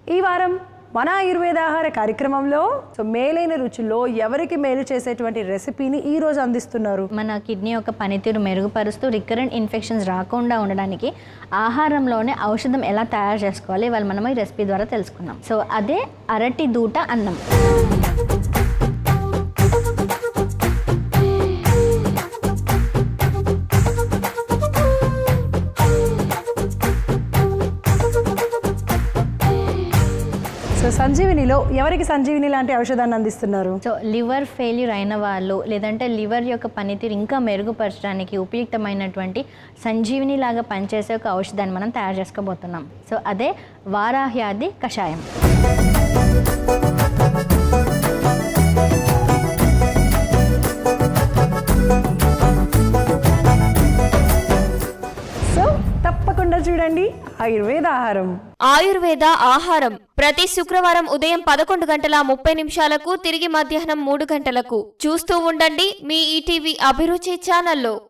ఈ వారం మన ఆయుర్వేద ఆహార కార్యక్రమంలో మేలైన రుచుల్లో ఎవరికి మేలు చేసేటువంటి రెసిపీని ఈ రోజు అందిస్తున్నారు. మన కిడ్నీ యొక్క పనితీరు మెరుగుపరుస్తూ రికరెంట్ ఇన్ఫెక్షన్స్ రాకుండా ఉండడానికి ఆహారంలోనే ఔషధం ఎలా తయారు చేసుకోవాలి ఇవాళ మనం ఈ రెసిపీ ద్వారా తెలుసుకున్నాం. సో అదే అరటి దూట అన్నం. సో సంజీవినిలో ఎవరికి సంజీవిని లాంటి ఔషధాన్ని అందిస్తున్నారు? సో లివర్ ఫెయిల్యూర్ అయిన వాళ్ళు లేదంటే లివర్ యొక్క పనితీరు ఇంకా మెరుగుపరచడానికి ఉపయుక్తమైనటువంటి సంజీవిని లాగా పనిచేసే ఒక ఔషధాన్ని మనం తయారు చేసుకోబోతున్నాం. సో అదే వారాహ్యాది కషాయం. సో తప్పకుండా చూడండి ఆయుర్వేద ఆహారం. ఆయుర్వేద ఆహారం ప్రతి శుక్రవారం ఉదయం 11:30 తిరిగి మధ్యాహ్నం 3 గంటలకు చూస్తూ ఉండండి మీ ఈటీవీ అభిరుచి ఛానల్లో.